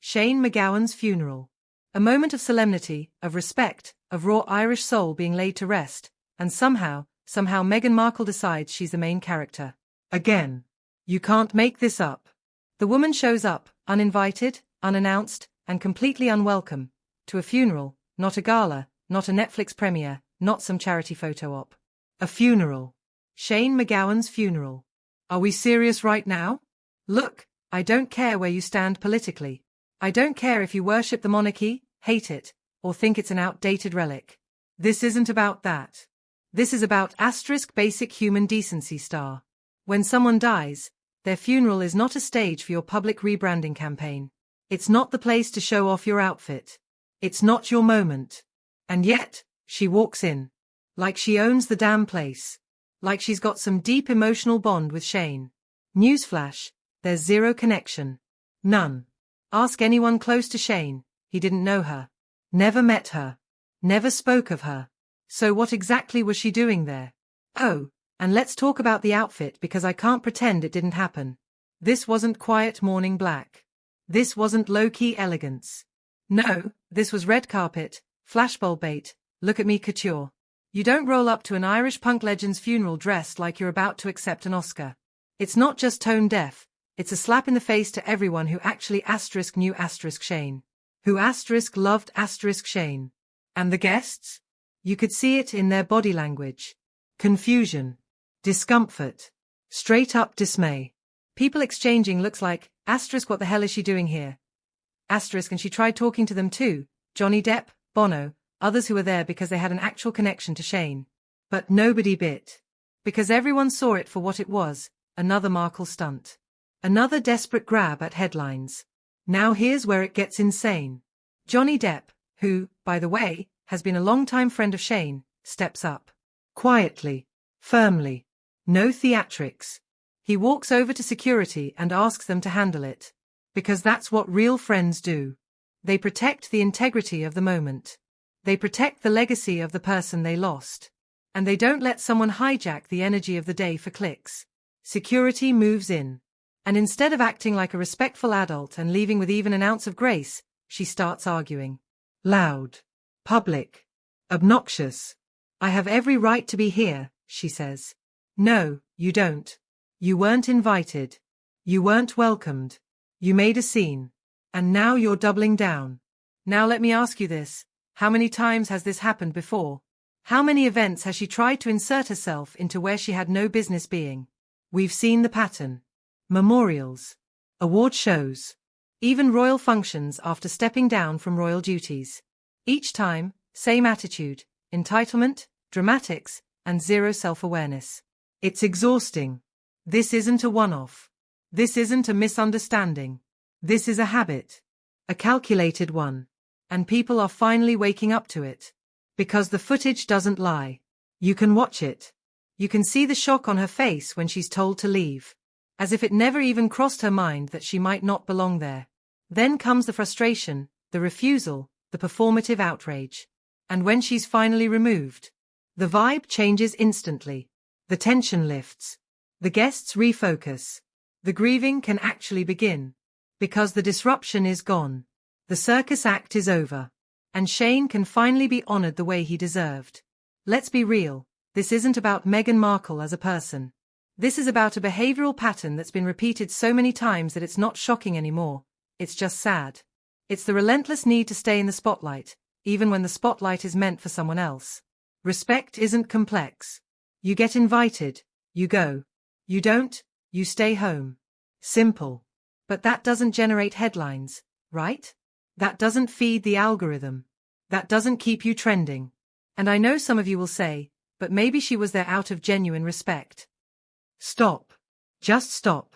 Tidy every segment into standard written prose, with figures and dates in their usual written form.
Shane MacGowan's funeral. A moment of solemnity, of respect, of raw Irish soul being laid to rest, and somehow Meghan Markle decides she's the main character. Again. You can't make this up. The woman shows up, uninvited, unannounced, and completely unwelcome, to a funeral, not a gala, not a Netflix premiere, not some charity photo op. A funeral. Shane MacGowan's funeral. Are we serious right now? Look, I don't care where you stand politically. I don't care if you worship the monarchy, hate it, or think it's an outdated relic. This isn't about that. This is about basic human decency star. When someone dies, their funeral is not a stage for your public rebranding campaign. It's not the place to show off your outfit. It's not your moment. And yet, she walks in. Like she owns the damn place. Like she's got some deep emotional bond with Shane. Newsflash, there's zero connection. None. Ask anyone close to Shane, he didn't know her. Never met her. Never spoke of her. So what exactly was she doing there? Oh, and let's talk about the outfit because I can't pretend it didn't happen. This wasn't quiet morning black. This wasn't low-key elegance. No, this was red carpet, flashbulb bait, look at me couture. You don't roll up to an Irish punk legend's funeral dressed like you're about to accept an Oscar. It's not just tone deaf, it's a slap in the face to everyone who actually knew Shane. Who loved Shane. And the guests? You could see it in their body language. Confusion. Discomfort. Straight up dismay. People exchanging looks like, what the hell is she doing here? And she tried talking to them too, Johnny Depp, Bono, others who were there because they had an actual connection to Shane. But nobody bit. Because everyone saw it for what it was, another Markle stunt. Another desperate grab at headlines. Now here's where it gets insane. Johnny Depp, who, by the way, has been a longtime friend of Shane, steps up. Quietly. Firmly. No theatrics. He walks over to security and asks them to handle it. Because that's what real friends do. They protect the integrity of the moment. They protect the legacy of the person they lost. And they don't let someone hijack the energy of the day for clicks. Security moves in. And instead of acting like a respectful adult and leaving with even an ounce of grace, she starts arguing. Loud. Public. Obnoxious. I have every right to be here, she says. No, you don't. You weren't invited. You weren't welcomed. You made a scene. And now you're doubling down. Now let me ask you this. How many times has this happened before? How many events has she tried to insert herself into where she had no business being? We've seen the pattern. Memorials. Award shows. Even royal functions after stepping down from royal duties. Each time, same attitude, entitlement, dramatics, and zero self-awareness. It's exhausting. This isn't a one-off. This isn't a misunderstanding. This is a habit. A calculated one. And people are finally waking up to it. Because the footage doesn't lie. You can watch it. You can see the shock on her face when she's told to leave. As if it never even crossed her mind that she might not belong there. Then comes the frustration, the refusal, the performative outrage. And when she's finally removed, the vibe changes instantly. The tension lifts. The guests refocus. The grieving can actually begin. Because the disruption is gone. The circus act is over. And Shane can finally be honored the way he deserved. Let's be real, this isn't about Meghan Markle as a person. This is about a behavioral pattern that's been repeated so many times that it's not shocking anymore. It's just sad. It's the relentless need to stay in the spotlight, even when the spotlight is meant for someone else. Respect isn't complex. You get invited, you go. You don't, you stay home. Simple. But that doesn't generate headlines, right? That doesn't feed the algorithm. That doesn't keep you trending. And I know some of you will say, but maybe she was there out of genuine respect. Stop. Just stop.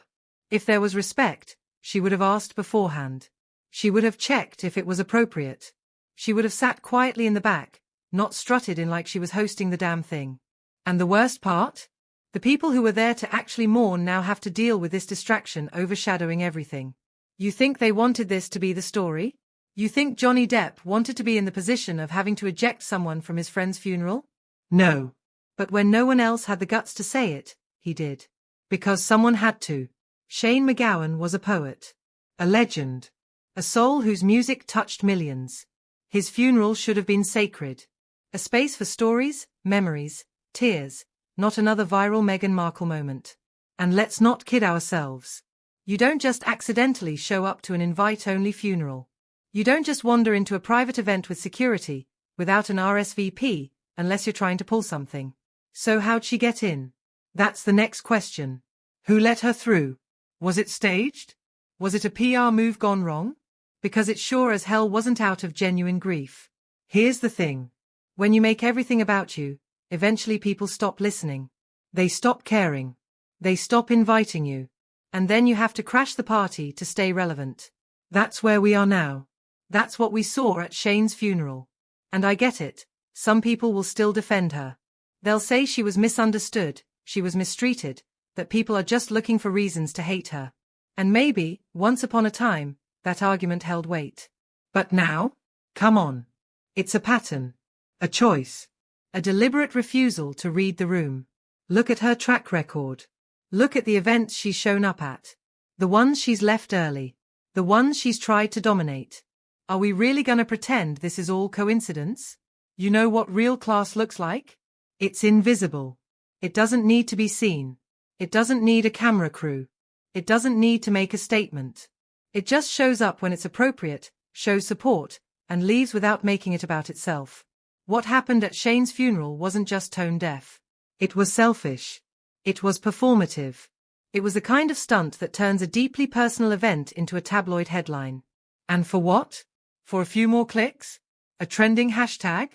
If there was respect, she would have asked beforehand. She would have checked if it was appropriate. She would have sat quietly in the back, not strutted in like she was hosting the damn thing. And the worst part? The people who were there to actually mourn now have to deal with this distraction overshadowing everything. You think they wanted this to be the story? You think Johnny Depp wanted to be in the position of having to eject someone from his friend's funeral? No. But when no one else had the guts to say it, he did. Because someone had to. Shane MacGowan was a poet. A legend. A soul whose music touched millions. His funeral should have been sacred. A space for stories, memories, tears, not another viral Meghan Markle moment. And let's not kid ourselves. You don't just accidentally show up to an invite-only funeral. You don't just wander into a private event with security, without an RSVP, unless you're trying to pull something. So how'd she get in? That's the next question. Who let her through? Was it staged? Was it a PR move gone wrong? Because it sure as hell wasn't out of genuine grief. Here's the thing. When you make everything about you, eventually people stop listening. They stop caring. They stop inviting you. And then you have to crash the party to stay relevant. That's where we are now. That's what we saw at Shane's funeral. And I get it. Some people will still defend her. They'll say she was misunderstood, she was mistreated, that people are just looking for reasons to hate her. And maybe, once upon a time, that argument held weight. But now? Come on. It's a pattern. A choice. A deliberate refusal to read the room. Look at her track record. Look at the events she's shown up at. The ones she's left early. The ones she's tried to dominate. Are we really gonna pretend this is all coincidence? You know what real class looks like? It's invisible. It doesn't need to be seen. It doesn't need a camera crew. It doesn't need to make a statement. It just shows up when it's appropriate, shows support, and leaves without making it about itself. What happened at Shane's funeral wasn't just tone deaf. It was selfish. It was performative. It was the kind of stunt that turns a deeply personal event into a tabloid headline. And for what? For a few more clicks? A trending hashtag?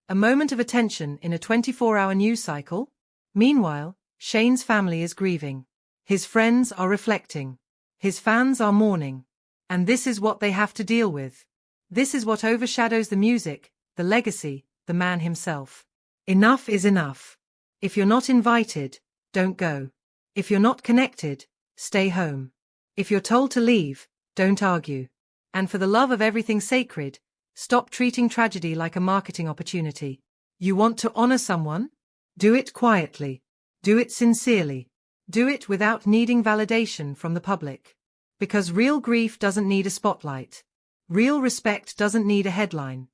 A moment of attention in a 24-hour news cycle? Meanwhile, Shane's family is grieving. His friends are reflecting. His fans are mourning. And this is what they have to deal with. This is what overshadows the music, the legacy, the man himself. Enough is enough. If you're not invited, don't go. If you're not connected, stay home. If you're told to leave, don't argue. And for the love of everything sacred, stop treating tragedy like a marketing opportunity. You want to honor someone? Do it quietly. Do it sincerely. Do it without needing validation from the public. Because real grief doesn't need a spotlight. Real respect doesn't need a headline.